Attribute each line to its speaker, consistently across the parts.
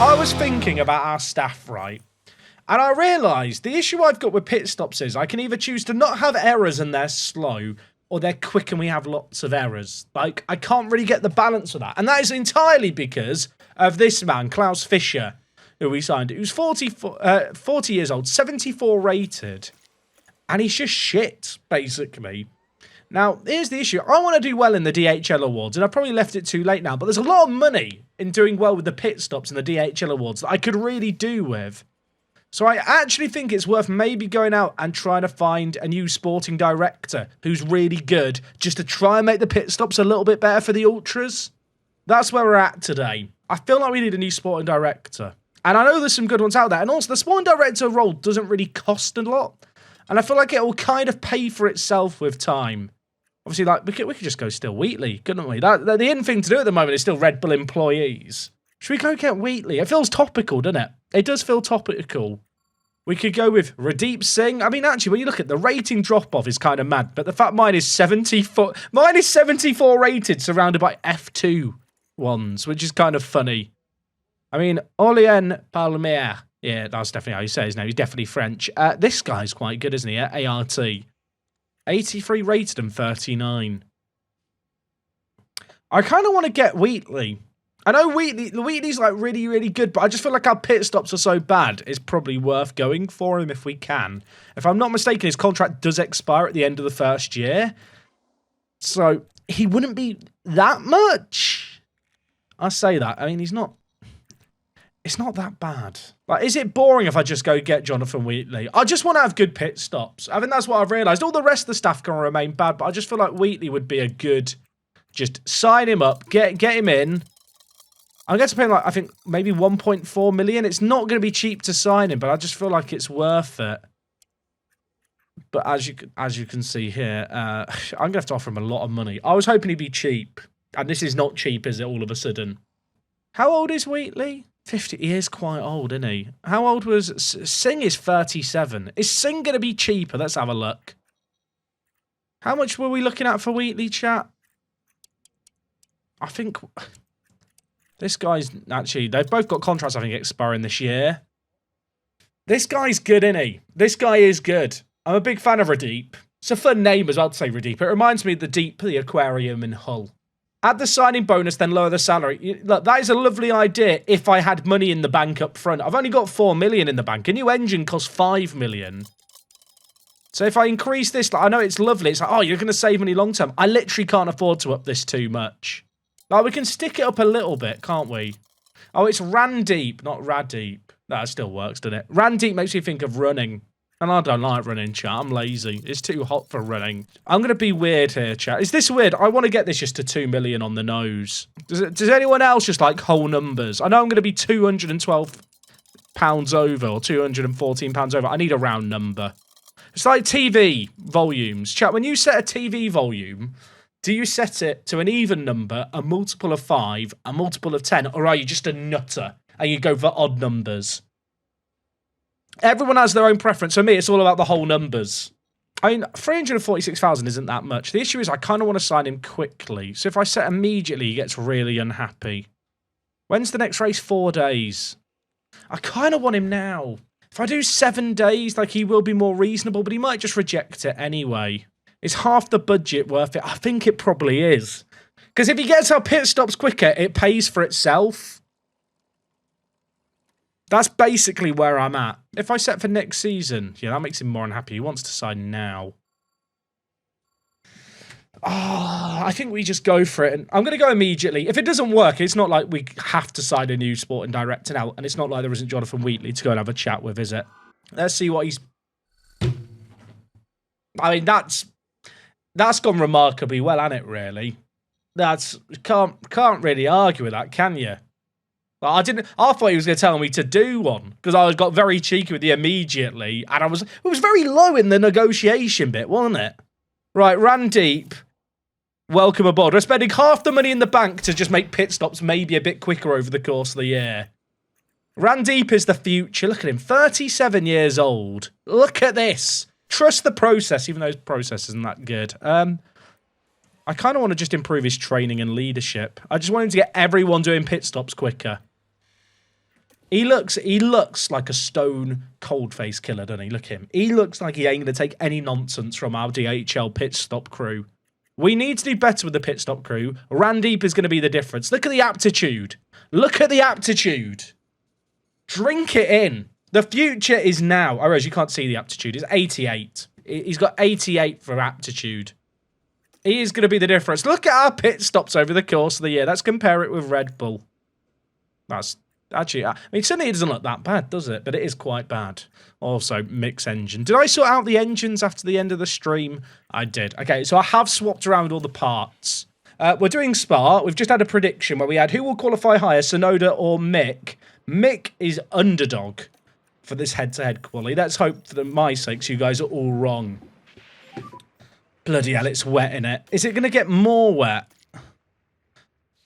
Speaker 1: I was thinking about our staff, right? And I realised the issue I've got with pit stops is I can either choose to not have errors and they're slow, or they're quick and we have lots of errors. Like, I can't really get the balance of that. And that is entirely because of this man, Klaus Fischer, who we signed. Who's 40 years old, 74 rated. And he's just shit, basically. Now, here's the issue. I want to do well in the DHL Awards, and I've probably left it too late now, but there's a lot of money in doing well with the pit stops and the DHL Awards that I could really do with. So I actually think it's worth maybe going out and trying to find a new sporting director who's really good, just to try and make the pit stops a little bit better for the Ultras. That's where we're at today. I feel like we need a new sporting director. And I know there's some good ones out there. And also, the sporting director role doesn't really cost a lot. And I feel like it will kind of pay for itself with time. Obviously, like we could just go still Wheatley, couldn't we? The in thing to do at the moment is still Red Bull employees. Should we go get Wheatley? It feels topical, doesn't it? It does feel topical. We could go with Radeep Singh. I mean, actually, when you look at the rating drop-off is kind of mad. But the fact mine is 74... Mine is 74 rated, surrounded by F2 ones, which is kind of funny. I mean, Aurélien Palmier. Yeah, that's definitely how you say his name. He's definitely French. This guy's quite good, isn't he? ART. 83 rated and 39. I kind of want to get Wheatley. I know Wheatley's like really, really good, but I just feel like our pit stops are so bad, it's probably worth going for him if we can. If I'm not mistaken, his contract does expire at the end of the first year. So he wouldn't be that much. I say that. I mean, he's not... It's not that bad. Like, is it boring if I just go get Jonathan Wheatley? I just want to have good pit stops. I think that's what I've realised. All the rest of the staff can remain bad, but I just feel like Wheatley would be a good... Just sign him up, get him in. I'm going to pay him, like, I think, maybe 1.4 million. It's not going to be cheap to sign him, but I just feel like it's worth it. But as you can see here, I'm going to have to offer him a lot of money. I was hoping he'd be cheap. And this is not cheap, is it, all of a sudden? How old is Wheatley? 50. He is quite old, isn't he? How old was... Singh is 37. Is Singh going to be cheaper? Let's have a look. How much were we looking at for Wheatley, chat? I think... This guy's... Actually, they've both got contracts, I think, expiring this year. This guy's good, isn't he? This guy is good. I'm a big fan of Radeep. It's a fun name as well to say Radeep. It reminds me of the Deep, the aquarium in Hull. Add the signing bonus, then lower the salary. Look, that is a lovely idea if I had money in the bank up front. I've only got 4 million in the bank. A new engine costs 5 million. So if I increase this, like, I know it's lovely. It's like, oh, you're going to save money long term. I literally can't afford to up this too much. Like, we can stick it up a little bit, can't we? Oh, it's Randeep, not Radeep. That still works, doesn't it? Randeep makes me think of running. And I don't like running, chat. I'm lazy. It's too hot for running. I'm going to be weird here, chat. Is this weird? I want to get this just to 2 million on the nose. Does anyone else just like whole numbers? I know I'm going to be £212 over or £214 over. I need a round number. It's like TV volumes. Chat, when you set a TV volume, do you set it to an even number, a multiple of 5, a multiple of 10, or are you just a nutter and you go for odd numbers? Everyone has their own preference. For me, it's all about the whole numbers. I mean, 346,000 isn't that much. The issue is I kind of want to sign him quickly. So if I set immediately, he gets really unhappy. When's the next race? 4 days. I kind of want him now. If I do 7 days, like, he will be more reasonable, but he might just reject it anyway. Is half the budget worth it? I think it probably is. Because if he gets our pit stops quicker, it pays for itself. That's basically where I'm at. If I set for next season, yeah, that makes him more unhappy. He wants to sign now. Oh, I think we just go for it. And I'm going to go immediately. If it doesn't work, it's not like we have to sign a new sporting director now. And it's not like there isn't Jonathan Wheatley to go and have a chat with, is it? Let's see what he's... I mean, that's gone remarkably well, hasn't it, really? Can't really argue with that, can you? I thought he was going to tell me to do one because I got very cheeky with the immediately, and it was very low in the negotiation bit, wasn't it? Right, Randeep, welcome aboard. We're spending half the money in the bank to just make pit stops maybe a bit quicker over the course of the year. Randeep is the future. Look at him, 37 years old. Look at this. Trust the process, even though his process isn't that good. I kind of want to just improve his training and leadership. I just want him to get everyone doing pit stops quicker. He looks like a stone cold-faced killer, doesn't he? Look at him. He looks like he ain't going to take any nonsense from our DHL pit stop crew. We need to do better with the pit stop crew. Randeep is going to be the difference. Look at the aptitude. Look at the aptitude. Drink it in. The future is now. Oh, Rose, you can't see the aptitude. It's 88. He's got 88 for aptitude. He is going to be the difference. Look at our pit stops over the course of the year. Let's compare it with Red Bull. That's actually, I mean, certainly it doesn't look that bad, does it? But it is quite bad. Also, mix engine. Did I sort out the engines after the end of the stream? I did. Okay, so I have swapped around all the parts. We're doing Spa. We've just had a prediction where we had who will qualify higher, Sonoda or Mick. Mick is underdog for this head-to-head quali. Let's hope for my sakes you guys are all wrong. Bloody hell, it's wet in it. Is it going to get more wet?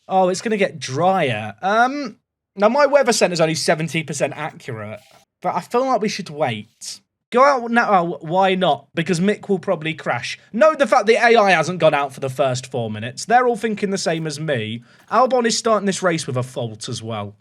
Speaker 1: Oh, it's going to get drier. Now, my weather centre's only 70% accurate, but I feel like we should wait. Go out now. Why not? Because Mick will probably crash. Note the fact the AI hasn't gone out for the first 4 minutes. They're all thinking the same as me. Albon is starting this race with a fault as well.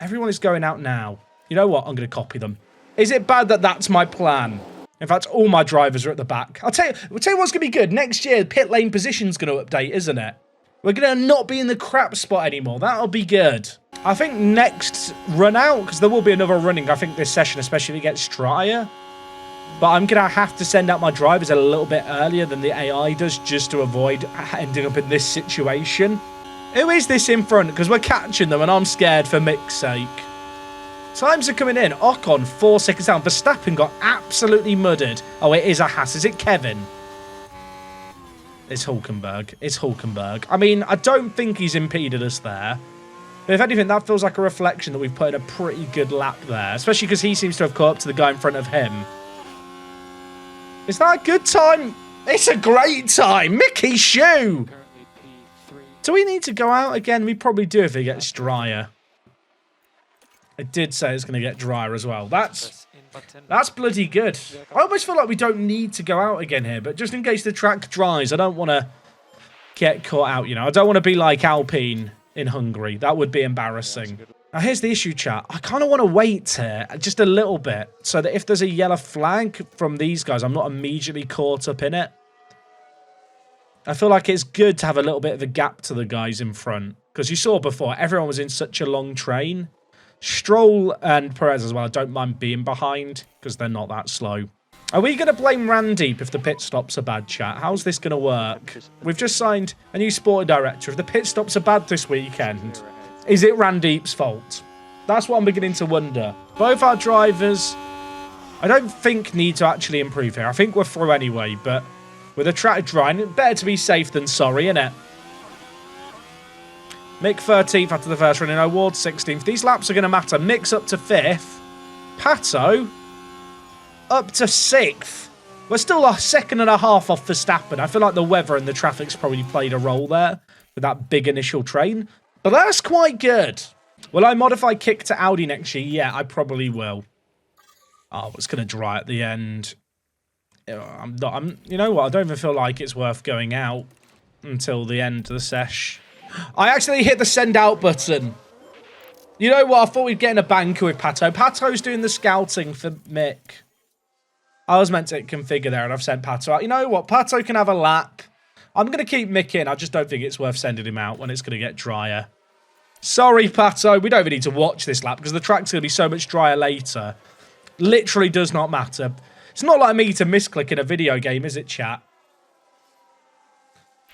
Speaker 1: Everyone is going out now. You know what? I'm going to copy them. Is it bad that that's my plan? In fact, all my drivers are at the back. I'll tell you what's going to be good. Next year, pit lane position's going to update, isn't it? We're going to not be in the crap spot anymore. That'll be good. I think next run out, because there will be another running, I think, this session, especially if it gets drier. But I'm going to have to send out my drivers a little bit earlier than the AI does, just to avoid ending up in this situation. Who is this in front? Because we're catching them, and I'm scared for Mick's sake. Times are coming in. Ocon, 4 seconds down. Verstappen got absolutely muddied. Oh, it is a Haas. Is it Kevin? It's Hulkenberg. It's Hulkenberg. I mean, I don't think he's impeded us there. But if anything, that feels like a reflection that we've put in a pretty good lap there. Especially because he seems to have caught up to the guy in front of him. Is that a good time? It's a great time. Mickey Shoe. Do we need to go out again? We probably do if it gets drier. It did say it's going to get drier as well. That's bloody good. I almost feel like we don't need to go out again here, but just in case the track dries, I don't want to get caught out, you know. I don't want to be like Alpine in Hungary. That would be embarrassing. Now, here's the issue, chat. I kind of want to wait here just a little bit so that if there's a yellow flag from these guys, I'm not immediately caught up in it. I feel like it's good to have a little bit of a gap to the guys in front because you saw before, everyone was in such a long train. Stroll and Perez as well, I don't mind being behind because they're not that slow. Are we going to blame Randeep if the pit stops are bad, chat? How's this going to work? We've just signed a new sporting director. If the pit stops are bad this weekend, is it Randeep's fault? That's what I'm beginning to wonder. Both our drivers, I don't think need to actually improve here. I think we're through anyway, but with a track drying, better to be safe than sorry, innit? Mick 13th after the first run in Ward 16th. These laps are going to matter. Mick's up to 5th. Pato up to 6th. We're still a second and a half off Verstappen. I feel like the weather and the traffic's probably played a role there with that big initial train. But that's quite good. Will I modify kick to Audi next year? Yeah, I probably will. Oh, it's going to dry at the end. You know what? I don't even feel like it's worth going out until the end of the sesh. I actually hit the send out button. You know what? I thought we'd get in a banker with Pato. Pato's doing the scouting for Mick. I was meant to configure there and I've sent Pato out. You know what? Pato can have a lap. I'm going to keep Mick in. I just don't think it's worth sending him out when it's going to get drier. Sorry, Pato. We don't even need to watch this lap because the track's going to be so much drier later. Literally does not matter. It's not like me to misclick in a video game, is it, chat?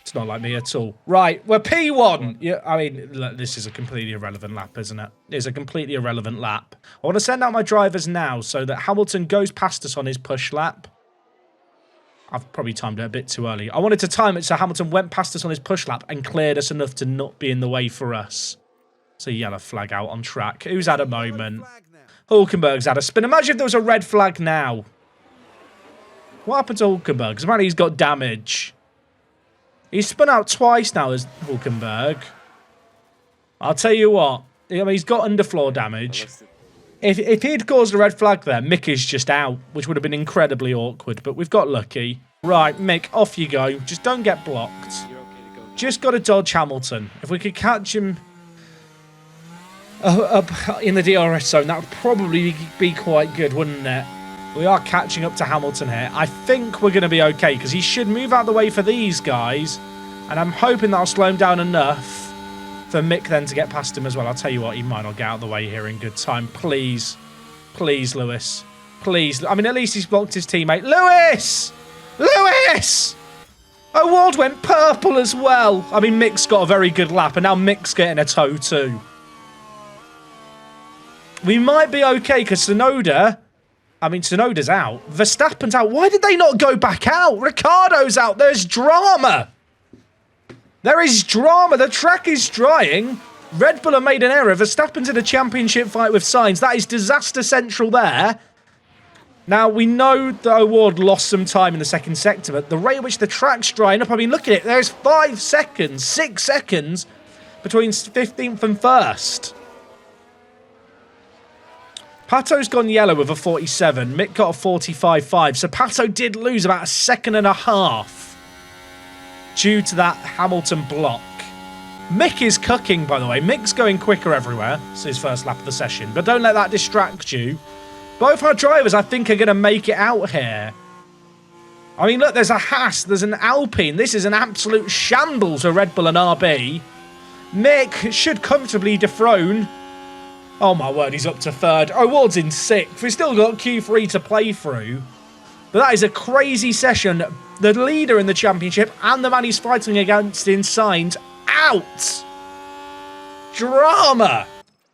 Speaker 1: It's not like me at all. Right, we're P1. Yeah, I mean, look, this is a completely irrelevant lap, isn't it? It's a completely irrelevant lap. I want to send out my drivers now so that Hamilton goes past us on his push lap. I've probably timed it a bit too early. I wanted to time it so Hamilton went past us on his push lap and cleared us enough to not be in the way for us. It's a yellow flag out on track. Who's had a moment? Hulkenberg's had a spin. Imagine if there was a red flag now. What happened to Hulkenberg? Because apparently he's got damage. He's spun out twice now as Hulkenberg. I'll tell you what. I mean, he's got underfloor damage. If he'd caused a red flag there, Mick is just out, which would have been incredibly awkward. But we've got lucky. Right, Mick, off you go. Just don't get blocked. Just got to dodge Hamilton. If we could catch him... up in the DRS zone. That would probably be quite good, wouldn't it? We are catching up to Hamilton here. I think we're going to be okay because he should move out the way for these guys. And I'm hoping that'll slow him down enough for Mick then to get past him as well. I'll tell you what, he might not get out of the way here in good time. Please. Please, Lewis. Please. I mean, at least he's blocked his teammate. Lewis! Lewis! O'Ward went purple as well. I mean, Mick's got a very good lap, and now Mick's getting a toe too. We might be okay because Tsunoda's out. Verstappen's out. Why did they not go back out? Ricciardo's out. There's drama. There is drama. The track is drying. Red Bull have made an error. Verstappen's in a championship fight with Sainz. That is disaster central there. Now, we know that O'Ward lost some time in the second sector, but the rate at which the track's drying up, I mean, look at it. There's 5 seconds, 6 seconds between 15th and 1st. Pato's gone yellow with a 47. Mick got a 45.5. So Pato did lose about 1.5 seconds due to that Hamilton block. Mick is cooking, by the way. Mick's going quicker everywhere. It's his first lap of the session. But don't let that distract you. Both our drivers, I think, are going to make it out here. I mean, look, there's a Haas. There's an Alpine. This is an absolute shambles for Red Bull and RB. Mick should comfortably dethrone. Oh, my word, he's up to 3rd. O'Ward's in 6th. We've still got Q3 to play through. But that is a crazy session. The leader in the championship and the man he's fighting against in Sainz out. Drama.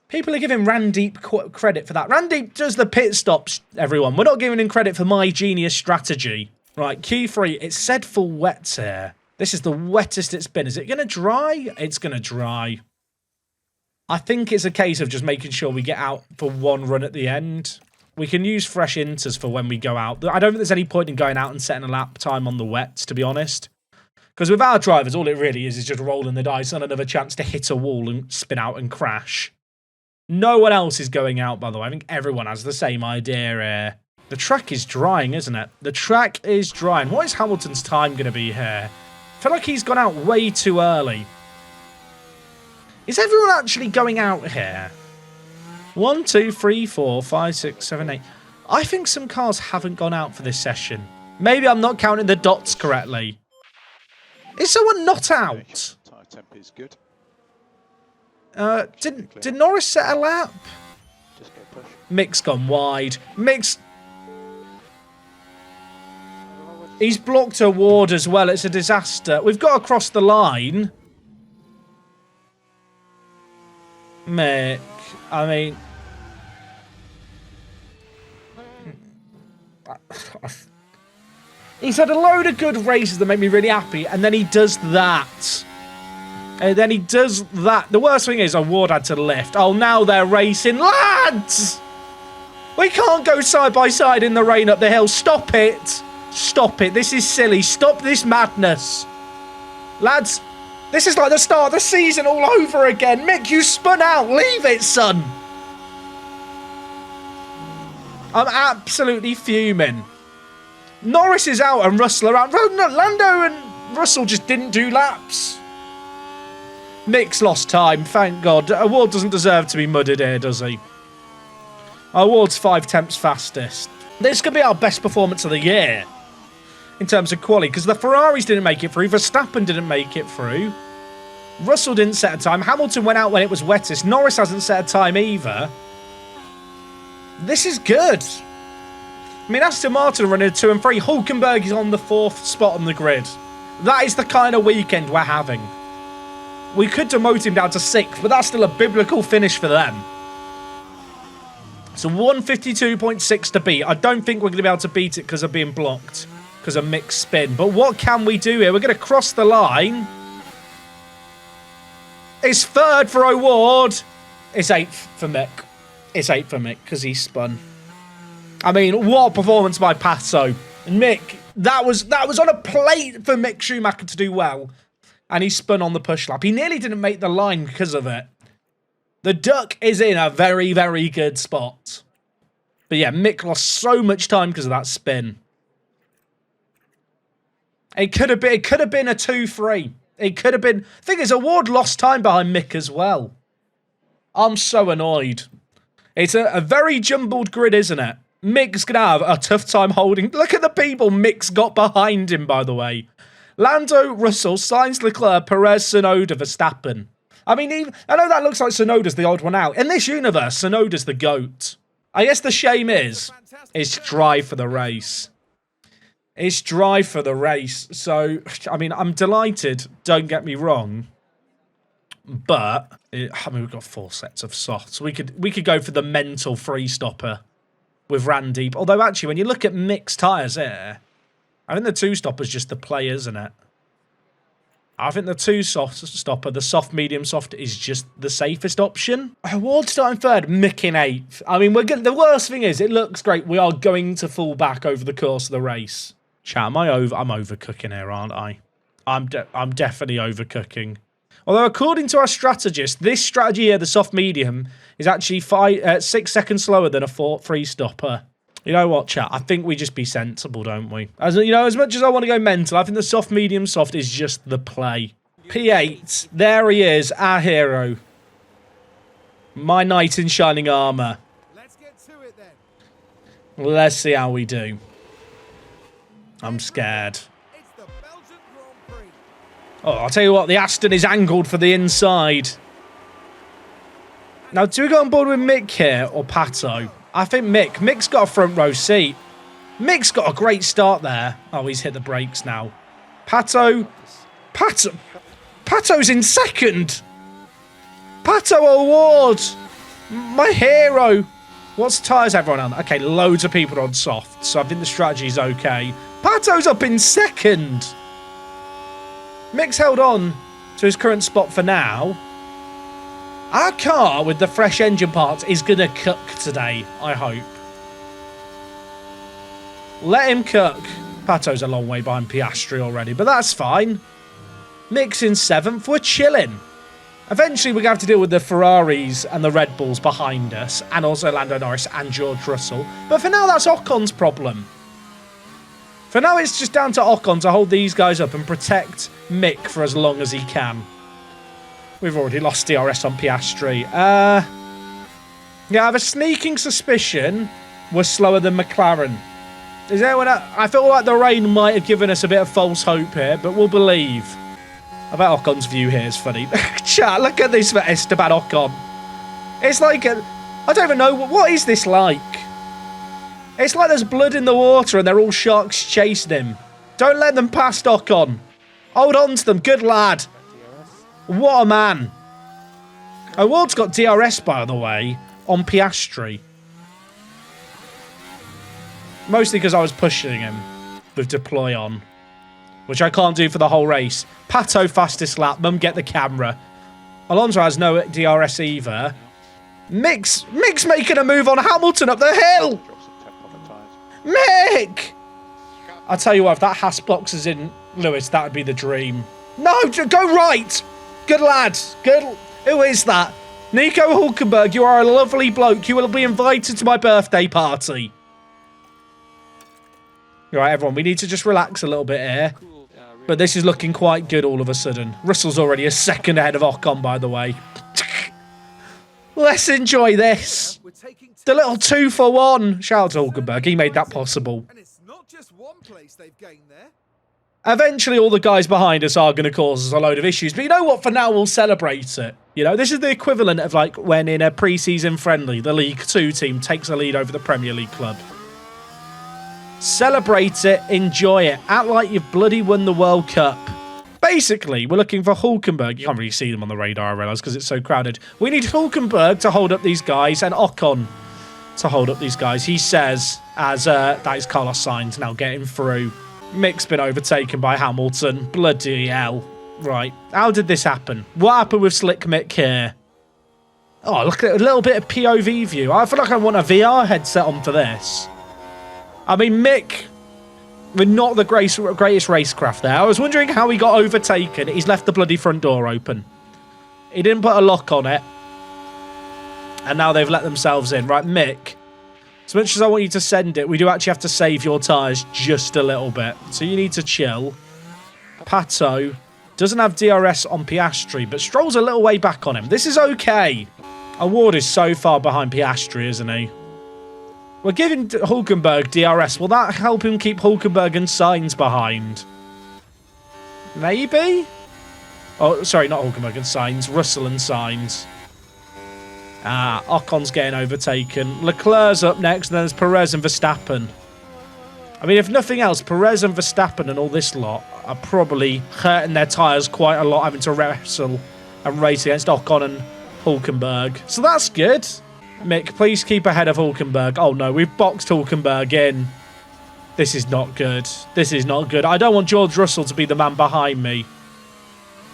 Speaker 1: People are giving Randeep credit for that. Randeep does the pit stops, everyone. We're not giving him credit for my genius strategy. Right, Q3. It's said for wets here. This is the wettest it's been. Is it going to dry? It's going to dry. I think it's a case of just making sure we get out for one run at the end. We can use fresh inters for when we go out. I don't think there's any point in going out and setting a lap time on the wets, to be honest. Because with our drivers, all it really is just rolling the dice on another chance to hit a wall and spin out and crash. No one else is going out, by the way. I think everyone has the same idea here. The track is drying, isn't it? The track is drying. What is Hamilton's time going to be here? I feel like he's gone out way too early. Is everyone actually going out here? 1, 2, 3, 4, 5, 6, 7, 8. I think some cars haven't gone out for this session. Maybe I'm not counting the dots correctly. Is someone not out?
Speaker 2: Tyre temp is good.
Speaker 1: Did Norris set a lap?
Speaker 2: Just go push.
Speaker 1: Mick's gone wide. Mick's... He's blocked O'Ward as well. It's a disaster. We've got to cross the line. Mick, I mean... He's had a load of good races that make me really happy, and then he does that. And then he does that. The worst thing is O'Ward had to lift. Oh, now they're racing. Lads! We can't go side by side in the rain up the hill. Stop it. Stop it. This is silly. Stop this madness. Lads, this is like the start of the season all over again. Mick, you spun out. Leave it, son. I'm absolutely fuming. Norris is out and Russell are out. Lando and Russell just didn't do laps. Mick's lost time, thank God. O'Ward doesn't deserve to be mudded here, does he? O'Ward's 5 temps fastest. This could be our best performance of the year in terms of quality, because the Ferraris didn't make it through, Verstappen didn't make it through, Russell didn't set a time, Hamilton went out when it was wettest, Norris hasn't set a time either. This is good. I mean, Aston Martin running 2 and 3. Hulkenberg is on the 4th spot on the grid. That is the kind of weekend we're having. We could demote him down to 6th, but that's still a biblical finish for them. So 152.6 to beat. I don't think we're going to be able to beat it because of being blocked, because of Mick's spin. But what can we do here? We're going to cross the line. It's 3rd for O'Ward. It's 8th for Mick. It's 8th for Mick because he spun. I mean, what a performance by Pato. Mick, that was on a plate for Mick Schumacher to do well. And he spun on the push lap. He nearly didn't make the line because of it. The duck is in a very, very good spot. But yeah, Mick lost so much time because of that spin. It could have been a 2-3. It could have been... The thing is, O'Ward lost time behind Mick as well. I'm so annoyed. It's a very jumbled grid, isn't it? Mick's going to have a tough time holding. Look at the people Mick's got behind him, by the way. Lando, Russell, Sainz, Leclerc, Perez, Tsunoda, Verstappen. I mean, I know that looks like Tsunoda's the odd one out. In this universe, Tsunoda's the GOAT. I guess the shame is, it's dry for the race. It's dry for the race. So, I mean, I'm delighted, don't get me wrong. But, I mean, we've got 4 sets of softs. We could go for the mental free stopper with Randy. Although, actually, when you look at mixed tyres here, I think the 2-stopper's just the play, isn't it? I think the 2-stopper, the soft, medium, soft, is just the safest option. Ward starting 3rd, Mick in 8th. I mean, the worst thing is, it looks great. We are going to fall back over the course of the race. Chat, I'm overcooking here, aren't I? I'm definitely overcooking. Although, according to our strategist, this strategy here, the soft medium, is actually 6 seconds slower than a 3-stopper. You know what, chat? I think we just be sensible, don't we? As much as I want to go mental, I think the soft, medium, soft is just the play. P8, there he is, our hero. My knight in shining armour.
Speaker 3: Let's get to it then.
Speaker 1: Let's see how we do. I'm scared.
Speaker 3: It's the Belgian Grand Prix.
Speaker 1: Oh, I'll tell you what, the Aston is angled for the inside. Now, do we go on board with Mick here or Pato? I think Mick. Mick's got a front row seat. Mick's got a great start there. Oh, he's hit the brakes now. Pato's in 2nd. Pato O'Ward. My hero. What's the tyres everyone on? Okay, loads of people on soft, so I think the strategy's okay. Pato's up in 2nd. Mick's held on to his current spot for now. Our car with the fresh engine parts is going to cook today, I hope. Let him cook. Pato's a long way behind Piastri already, but that's fine. Mick's in 7th. We're chilling. Eventually, we're going to have to deal with the Ferraris and the Red Bulls behind us, and also Lando Norris and George Russell. But for now, that's Ocon's problem. For now, it's just down to Ocon to hold these guys up and protect Mick for as long as he can. We've already lost DRS on Piastri. Yeah, I have a sneaking suspicion we're slower than McLaren. Is anyone else? I feel like the rain might have given us a bit of false hope here, but we'll believe. I bet Ocon's view here is funny. Chat, look at this for Esteban Ocon. It's like I don't even know. What is this like? It's like there's blood in the water and they're all sharks chasing him. Don't let them past Ocon. Hold on to them. Good lad. What a man. O'Ward's got DRS, by the way, on Piastri. Mostly because I was pushing him with deploy on, which I can't do for the whole race. Pato fastest lap. Mum, get the camera. Alonso has no DRS either. Mick's making a move on Hamilton up the hill. Mick! I'll tell you what, if that Haas box is in Lewis, that would be the dream. No, go right. Good lad. Good. Who is that? Nico Hulkenberg, you are a lovely bloke. You will be invited to my birthday party. Right, everyone, we need to just relax a little bit here. But this is looking quite good all of a sudden. Russell's already a 2nd ahead of Ocon, by the way. Let's enjoy this. The little 2-for-1. Shout out to Hulkenberg. He made that possible.
Speaker 3: And it's not just one place they've gained there.
Speaker 1: Eventually, all the guys behind us are going to cause us a load of issues. But you know what? For now, we'll celebrate it. You know, this is the equivalent of like when in a pre-season friendly, the League 2 team takes a lead over the Premier League club. Celebrate it. Enjoy it. Act like you've bloody won the World Cup. Basically, we're looking for Hulkenberg. You can't really see them on the radar, I realise, because it's so crowded. We need Hulkenberg to hold up these guys and Ocon to hold up these guys. He says, as that is Carlos Sainz now getting through. Mick's been overtaken by Hamilton. Bloody hell. Right. How did this happen? What happened with Slick Mick here? Oh, look at a little bit of POV view. I feel like I want a VR headset on for this. I mean, Mick, we're not the greatest racecraft there. I was wondering how he got overtaken. He's left the bloody front door open. He didn't put a lock on it. And now they've let themselves in. Right, Mick, as much as I want you to send it, we do actually have to save your tyres just a little bit. So you need to chill. Pato doesn't have DRS on Piastri, but Stroll's a little way back on him. This is okay. Award is so far behind Piastri, isn't he? We're giving Hulkenberg DRS. Will that help him keep Hulkenberg and Sainz behind? Maybe? Oh, sorry, not Hulkenberg and Sainz. Russell and Sainz. Ocon's getting overtaken. Leclerc's up next, and then there's Perez and Verstappen. I mean, if nothing else, Perez and Verstappen and all this lot are probably hurting their tyres quite a lot, having to wrestle and race against Ocon and Hulkenberg. So that's good. Mick, please keep ahead of Hulkenberg. Oh no, we've boxed Hulkenberg in. This is not good. This is not good. I don't want George Russell to be the man behind me.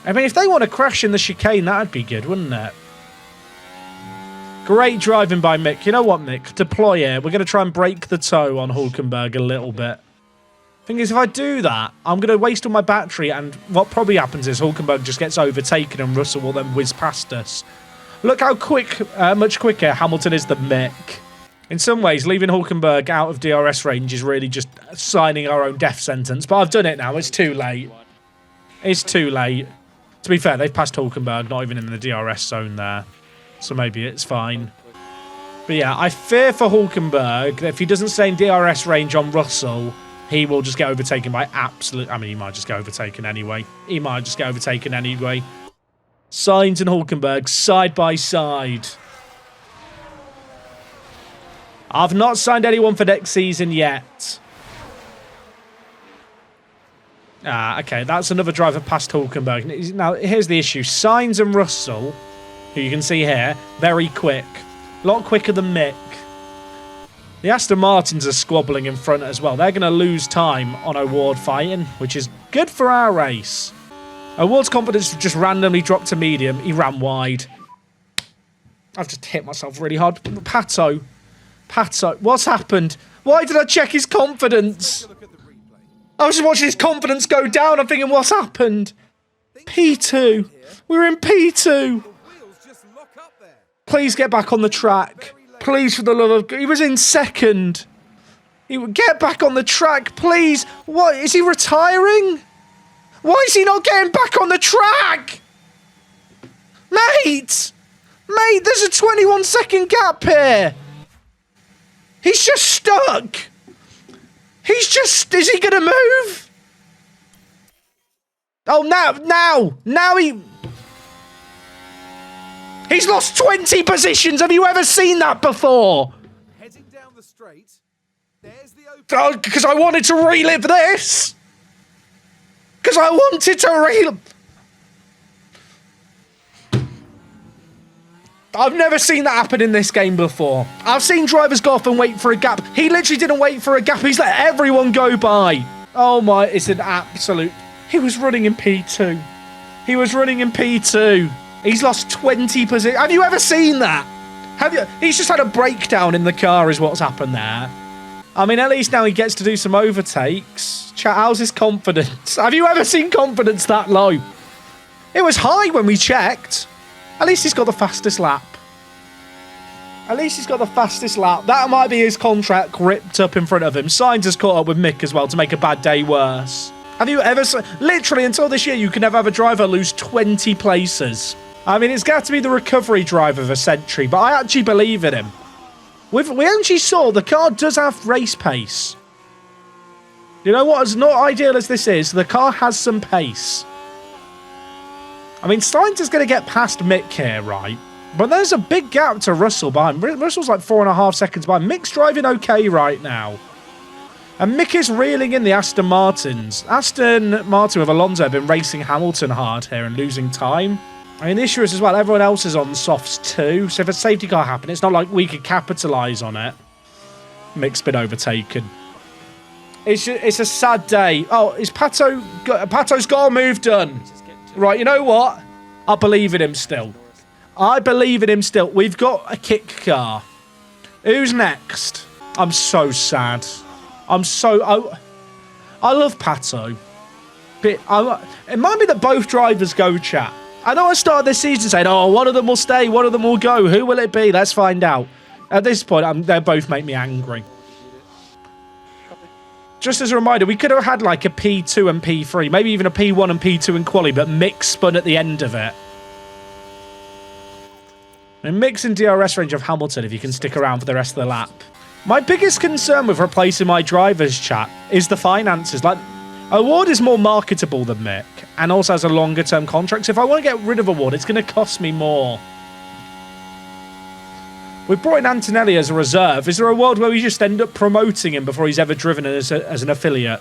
Speaker 1: I mean, if they want to crash in the chicane, that'd be good, wouldn't it? Great driving by Mick. You know what, Mick? Deploy here. We're going to try and break the toe on Hulkenberg a little bit. Thing is, if I do that, I'm going to waste all my battery, and what probably happens is Hulkenberg just gets overtaken and Russell will then whiz past us. Look how much quicker Hamilton is than Mick. In some ways, leaving Hulkenberg out of DRS range is really just signing our own death sentence. But I've done it now. It's too late. It's too late. To be fair, they've passed Hulkenberg, not even in the DRS zone there. So maybe it's fine. But yeah, I fear for Hulkenberg that if he doesn't stay in DRS range on Russell, he will just get overtaken by absolute... I mean, he might just get overtaken anyway. Sainz and Hulkenberg side by side. I've not signed anyone for next season yet. Okay, that's another driver past Hulkenberg. Now, here's the issue. Sainz and Russell, who you can see here, very quick. A lot quicker than Mick. The Aston Martins are squabbling in front as well. They're going to lose time on O'Ward fighting, which is good for our race. O'Ward's confidence just randomly dropped to medium. He ran wide. I've just hit myself really hard. Pato, what's happened? Why did I check his confidence? I was just watching his confidence go down. I'm thinking, what's happened? P2. We're in P2. Please get back on the track. Please, for the love of God. He was in second. He would get back on the track, please. What? Is he retiring? Why is he not getting back on the track? Mate, there's a 21-second gap here. He's just stuck. Is he going to move? Oh, now he's lost 20 positions. Have you ever seen that before?
Speaker 3: Heading down the straight. There's the open.
Speaker 1: Oh, because I wanted to relive this. Because I wanted to relive. I've never seen that happen in this game before. I've seen drivers go off and wait for a gap. He literally didn't wait for a gap. He's let everyone go by. Oh my, it's an absolute... He was running in P2. He's lost 20 positions. Have you ever seen that? He's just had a breakdown in the car is what's happened there. I mean, at least now he gets to do some overtakes. Chat, how's his confidence? Have you ever seen confidence that low? It was high when we checked. At least he's got the fastest lap. That might be his contract ripped up in front of him. Sainz has caught up with Mick as well to make a bad day worse. Have you ever... Literally, until this year, you can never have a driver lose 20 places. I mean, it's got to be the recovery driver of a century, but I actually believe in him. We actually saw the car does have race pace. You know what? As not ideal as this is, the car has some pace. I mean, Sainz is going to get past Mick here, right? But there's a big gap to Russell behind. Russell's like 4.5 seconds behind. Mick's driving okay right now. And Mick is reeling in the Aston Martins. Aston Martin with Alonso have been racing Hamilton hard here and losing time. I mean, the issue is as well, everyone else is on softs too. So if a safety car happened, it's not like we could capitalise on it. Mick's been overtaken. It's a sad day. Oh, Pato's got a move done. Right, you know what? I believe in him still. We've got a kick car. Who's next? I'm so sad. I love Pato. But it might be that both drivers go, chat. I know I started this season saying, oh, one of them will stay, one of them will go. Who will it be? Let's find out. At this point, they both make me angry. Just as a reminder, we could have had like a P2 and P3, maybe even a P1 and P2 in quali, but Mick spun at the end of it. And Mick's in DRS range of Hamilton if you can stick around for the rest of the lap. My biggest concern with replacing my drivers, chat, is the finances. Like, Award is more marketable than Mick and also has a longer term contract. So if I want to get rid of Award, it's going to cost me more. We brought in Antonelli as a reserve. Is there a world where we just end up promoting him before he's ever driven as an affiliate?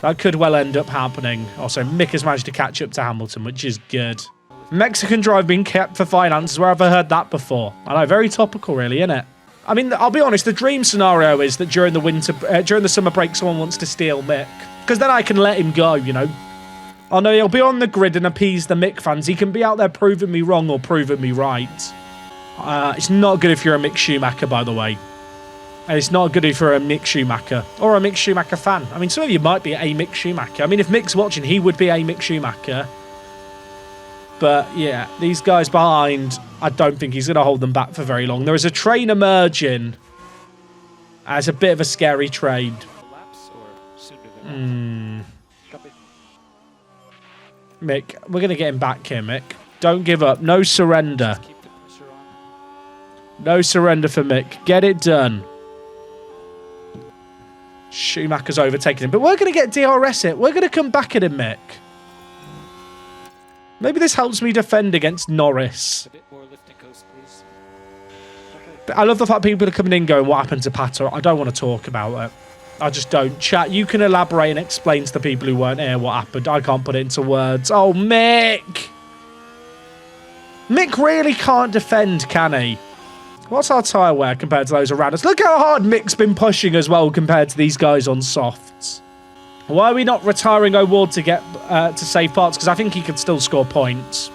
Speaker 1: That could well end up happening. Also, Mick has managed to catch up to Hamilton, which is good. Mexican drive being kept for finances. Where have I heard that before? I know, very topical, really, isn't it? I mean, I'll be honest. The dream scenario is that during the summer break, someone wants to steal Mick, because then I can let him go. You know, I know he'll be on the grid and appease the Mick fans. He can be out there proving me wrong or proving me right. It's not good if you're a Mick Schumacher, by the way. And it's not good if you're a Mick Schumacher or a Mick Schumacher fan. I mean, some of you might be a Mick Schumacher. I mean, if Mick's watching, he would be a Mick Schumacher. But yeah, these guys behind, I don't think he's going to hold them back for very long. There is a train emerging. It's a bit of a scary train. Mick, we're going to get him back here, Mick. Don't give up. No surrender. No surrender for Mick. Get it done. Schumacher's overtaking him. But we're going to get DRS it. We're going to come back at him, Mick. Maybe this helps me defend against Norris.
Speaker 4: A bit more lift and coast, please.
Speaker 1: But I love the fact people are coming in going, what happened to Pato? I don't want to talk about it. I just don't. Chat, you can elaborate and explain to the people who weren't here what happened. I can't put it into words. Oh, Mick! Mick really can't defend, can he? What's our tyre wear compared to those around us? Look how hard Mick's been pushing as well compared to these guys on softs. Why are we not retiring O'Ward to get to save parts? Because I think he could still score points,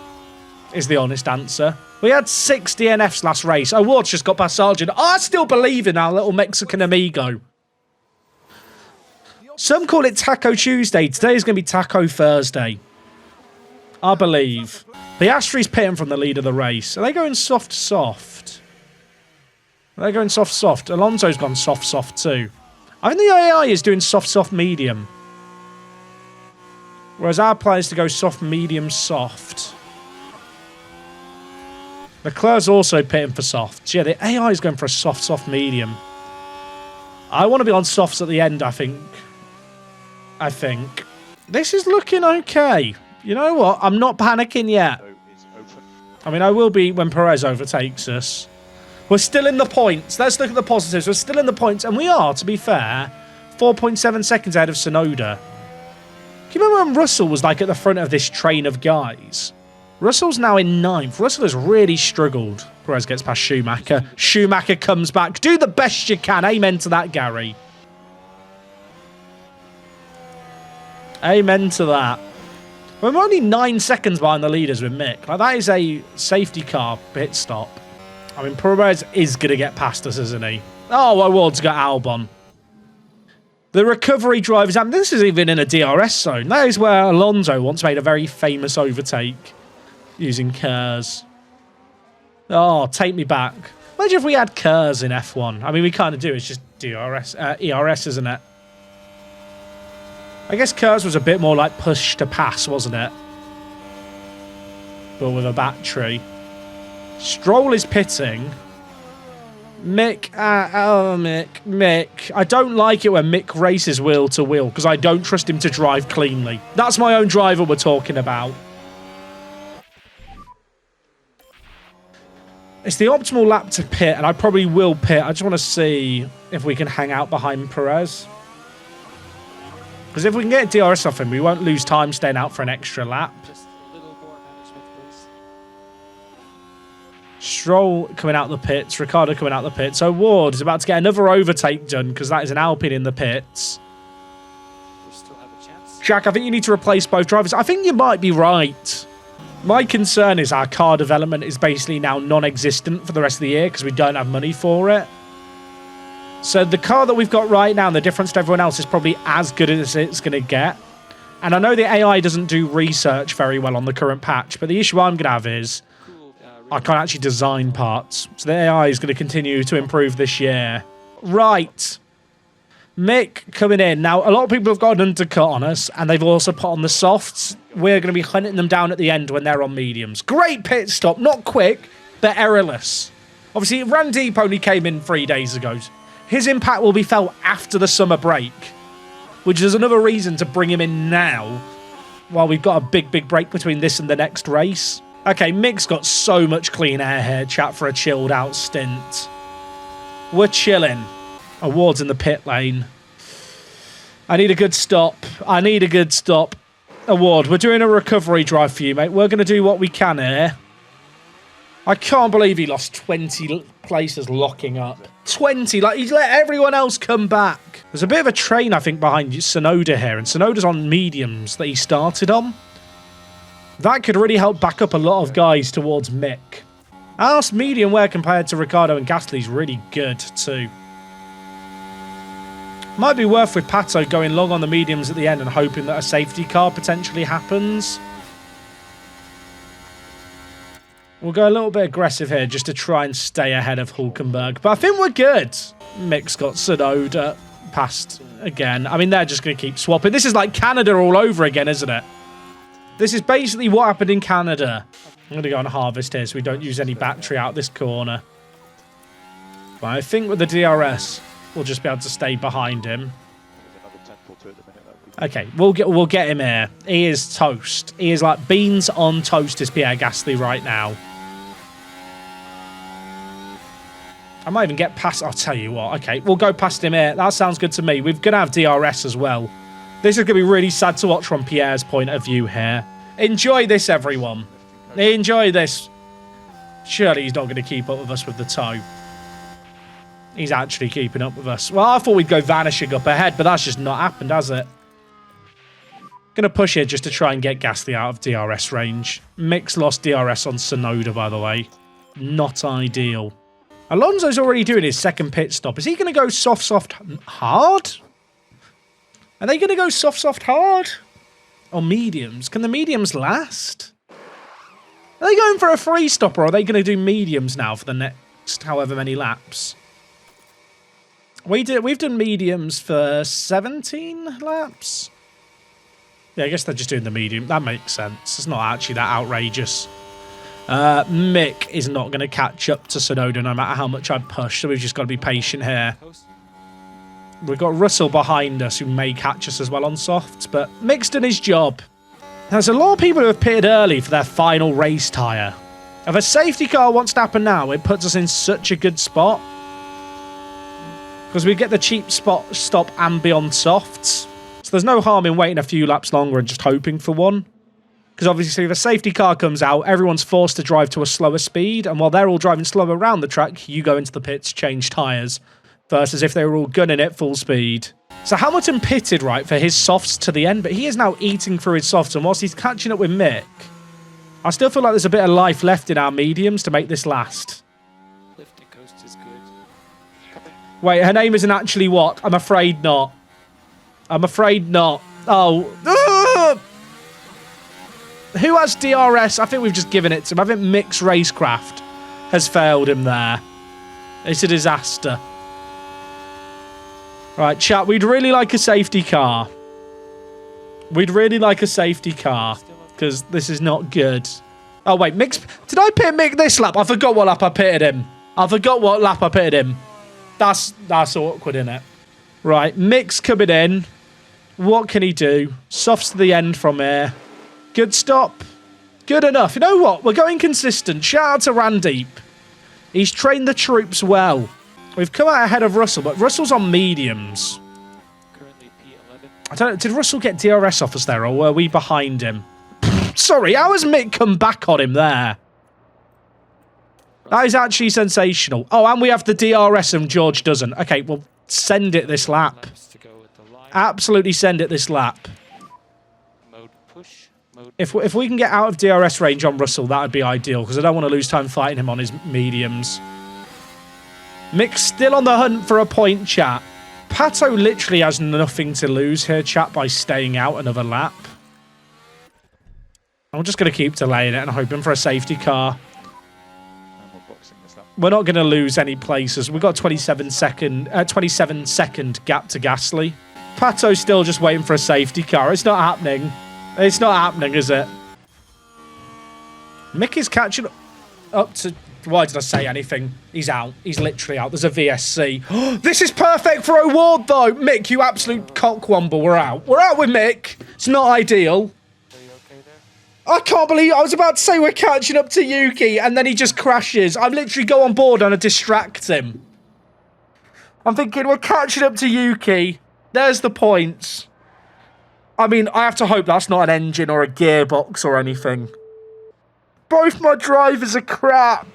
Speaker 1: is the honest answer. We had 6 DNFs last race. O'Ward's just got past Sargent. I still believe in our little Mexican amigo. Some call it Taco Tuesday. Today is going to be Taco Thursday. I believe. Piastri's pitting from the lead of the race. Are they going soft? They're going soft. Alonso's gone soft too. I think the AI is doing soft, medium. Whereas our plan is to go soft, medium, soft. Leclerc's also pitting for softs. Yeah, the AI is going for a soft, medium. I want to be on softs at the end, I think. This is looking okay. You know what? I'm not panicking yet. I mean, I will be when Perez overtakes us. We're still in the points. Let's look at the positives. We're still in the points. And we are, to be fair, 4.7 seconds ahead of Tsunoda. Do you remember when Russell was like at the front of this train of guys? Russell's now in 9th. Russell has really struggled. Perez gets past Schumacher. Schumacher comes back. Do the best you can. Amen to that, Gary. Amen to that. We're only 9 seconds behind the leaders with Mick. Like, that is a safety car pit stop. I mean, Perez is going to get past us, isn't he? Oh, O'Ward's got Albon. The recovery drivers, and this is even in a DRS zone. That is where Alonso once made a very famous overtake using KERS. Oh, take me back. Imagine if we had KERS in F1. I mean, we kind of do. It's just ERS, isn't it? I guess KERS was a bit more like push to pass, wasn't it? But with a battery. Stroll is pitting. Mick, Mick. I don't like it when Mick races wheel to wheel because I don't trust him to drive cleanly. That's my own driver we're talking about. It's the optimal lap to pit, and I probably will pit. I just want to see if we can hang out behind Perez. Because if we can get DRS off him, we won't lose time staying out for an extra lap.
Speaker 4: Just a little more management, please.
Speaker 1: Stroll coming out the pits. Ricciardo coming out the pits. So Ward is about to get another overtake done because that is an Alpine in the pits.
Speaker 4: We still have a chance.
Speaker 1: Jack, I think you need to replace both drivers. I think you might be right. My concern is our car development is basically now non-existent for the rest of the year because we don't have money for it. So the car that we've got right now and the difference to everyone else is probably as good as it's going to get. And I know the AI doesn't do research very well on the current patch, but the issue I'm going to have is I can't actually design parts. So the AI is going to continue to improve this year. Right. Mick coming in. Now, a lot of people have got an undercut on us, and they've also put on the softs. We're going to be hunting them down at the end when they're on mediums. Great pit stop. Not quick, but errorless. Obviously, Randeep only came in 3 days ago. His impact will be felt after the summer break, which is another reason to bring him in now, while we've got a big break between this and the next race. Okay, Mick's got so much clean air here, chat, for a chilled out stint. We're chilling. Awards in the pit lane. I need a good stop. I need a good stop. Award, we're doing a recovery drive for you, mate. We're going to do what we can here. I can't believe he lost 20 places locking up. 20, like he's let everyone else come back. There's a bit of a train, I think, behind Sonoda here, and Sonoda's on mediums that he started on. That could really help back up a lot of guys towards Mick. Our medium wear compared to Ricardo and Gasly is really good too. Might be worth with Pato going long on the mediums at the end and hoping that a safety car potentially happens. We'll go a little bit aggressive here just to try and stay ahead of Hulkenberg. But I think we're good. Mick's got Tsunoda passed again. I mean, they're just going to keep swapping. This is like Canada all over again, isn't it? This is basically what happened in Canada. I'm going to go on harvest here so we don't use any battery out this corner. But I think with the DRS, we'll just be able to stay behind him. Okay, we'll get him here. He is toast. He is like beans on toast is Pierre Gasly right now. I might even get past... I'll tell you what. Okay, we'll go past him here. That sounds good to me. We're going to have DRS as well. This is going to be really sad to watch from Pierre's point of view here. Enjoy this, everyone. Enjoy this. Surely he's not going to keep up with us with the toe. He's actually keeping up with us. Well, I thought we'd go vanishing up ahead, but that's just not happened, has it? Going to push it just to try and get Gasly out of DRS range. Mick's lost DRS on Tsunoda, by the way. Not ideal. Alonso's already doing his second pit stop. Is he going to go soft, hard? Are they going to go soft, hard? Or mediums? Can the mediums last? Are they going for a free stop, or are they going to do mediums now for the next however many laps? We've done mediums for 17 laps. Yeah, I guess they're just doing the medium. That makes sense. It's not actually that outrageous. Mick is not going to catch up to Tsunoda no matter how much I push, so we've just got to be patient here. We've got Russell behind us who may catch us as well on softs, but Mick's done his job. There's a lot of people who have pitted early for their final race tyre. If a safety car wants to happen now, it puts us in such a good spot. Because we get the cheap stop and be on softs. So there's no harm in waiting a few laps longer and just hoping for one. Because obviously if a safety car comes out, everyone's forced to drive to a slower speed. And while they're all driving slower around the track, you go into the pits, change tyres. Versus if they were all gunning it full speed. So Hamilton pitted, right, for his softs to the end. But he is now eating through his softs. And whilst he's catching up with Mick, I still feel like there's a bit of life left in our mediums to make this last.
Speaker 4: Lift and coast is good.
Speaker 1: Wait, her name isn't actually what? I'm afraid not. I'm afraid not. Oh. Ugh! Who has DRS? I think we've just given it to him. I think Mick's Racecraft has failed him there. It's a disaster. Right, chat, we'd really like a safety car. We'd really like a safety car. Because this is not good. Oh, wait, Mick's... Did I pit Mick this lap? I forgot what lap I pitted him. That's awkward, innit? Right, Mick's coming in. What can he do? Softs to the end from here. Good stop. Good enough. You know what? We're going consistent. Shout out to Randeep. He's trained the troops well. We've come out ahead of Russell, but Russell's on mediums.
Speaker 4: Currently P11.
Speaker 1: I don't know. Did Russell get DRS off us there, or were we behind him? Sorry, how has Mick come back on him there? That is actually sensational. Oh, and we have the DRS and George doesn't. Okay, well, send it this lap.
Speaker 4: Laps to go with the line.
Speaker 1: Absolutely send it this lap.
Speaker 4: Mode push. Mode
Speaker 1: If we can get out of DRS range on Russell, that would be ideal, because I don't want to lose time fighting him on his mediums. Mick's still on the hunt for a point, chat. Pato literally has nothing to lose here, chat, by staying out another lap. I'm just going to keep delaying it and hoping for a safety car.
Speaker 2: And we're boxing this lap.
Speaker 1: We're not going to lose any places. We've got 27 second gap to Gasly. Pato's still just waiting for a safety car. It's not happening. It's not happening, is it? Mick is catching up to... Why did I say anything? He's out. He's literally out. There's a VSC. This is perfect for O'Ward, though. Mick, you absolute cockwomble. We're out. We're out with Mick. It's not ideal.
Speaker 4: Are you okay there?
Speaker 1: I can't believe... I was about to say we're catching up to Yuki, and then he just crashes. I literally go on board and I distract him. I'm thinking we're catching up to Yuki. There's the points. I mean, I have to hope that's not an engine or a gearbox or anything. Both my drivers are crap.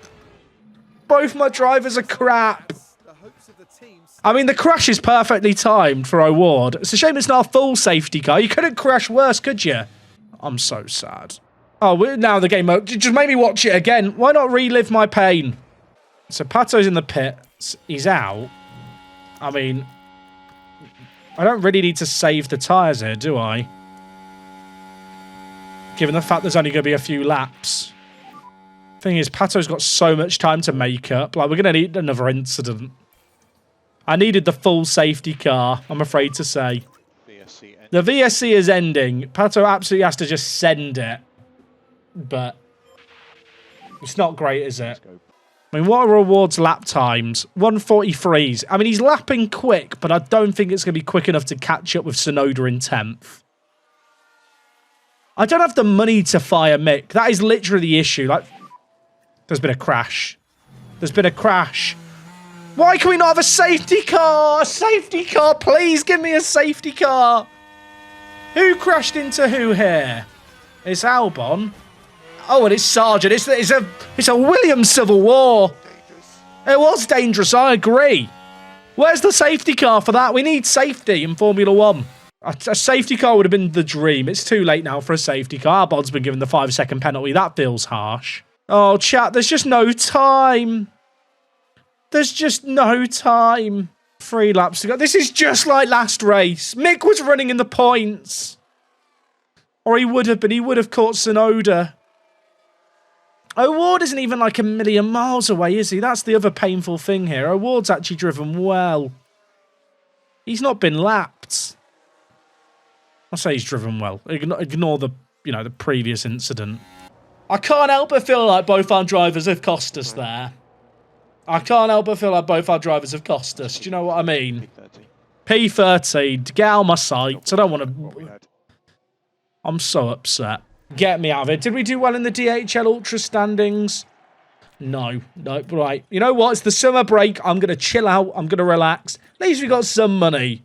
Speaker 1: Both my drivers are crap.
Speaker 3: The hopes of the teams.
Speaker 1: I mean, the crash is perfectly timed for O'Ward. It's a shame it's not a full safety car. You couldn't crash worse, could you? I'm so sad. Oh, now the game mode. Just made me watch it again. Why not relive my pain? So Pato's in the pits. He's out. I mean, I don't really need to save the tyres here, do I? Given the fact there's only going to be a few laps. Thing is, Pato's got so much time to make up. Like, we're going to need another incident. I needed the full safety car, I'm afraid to say.
Speaker 2: VSC end.
Speaker 1: The VSC is ending. Pato absolutely has to just send it. But it's not great, is it? I mean, what are O'Ward's lap times? 1:43s. I mean, he's lapping quick, but I don't think it's going to be quick enough to catch up with Tsunoda in 10th. I don't have the money to fire Mick. That is literally the issue. Like, there's been a crash. There's been a crash. Why can we not have a safety car? A safety car, please give me a safety car. Who crashed into who here? It's Albon. Oh, and it's Sargent. It's a Williams Civil War. It was dangerous, I agree. Where's the safety car for that? We need safety in Formula 1. A safety car would have been the dream. It's too late now for a safety car. Albon's been given the 5-second penalty. That feels harsh. Oh, chat, there's just no time. There's just no time. 3 laps to go. This is just like last race. Mick was running in the points. Or he would have been. He would have caught Tsunoda. O'Ward isn't even like a million miles away, is he? That's the other painful thing here. O'Ward's actually driven well. He's not been lapped. I say he's driven well. Ignore the, the previous incident. I can't help but feel like both our drivers have cost us there. I can't help but feel like both our drivers have cost us. Do you know what I mean? P13, get out of my sight. I don't want to... I'm so upset. Get me out of it. Did we do well in the DHL Ultra standings? No. Right. You know what? It's the summer break. I'm going to chill out. I'm going to relax. At least we got some money.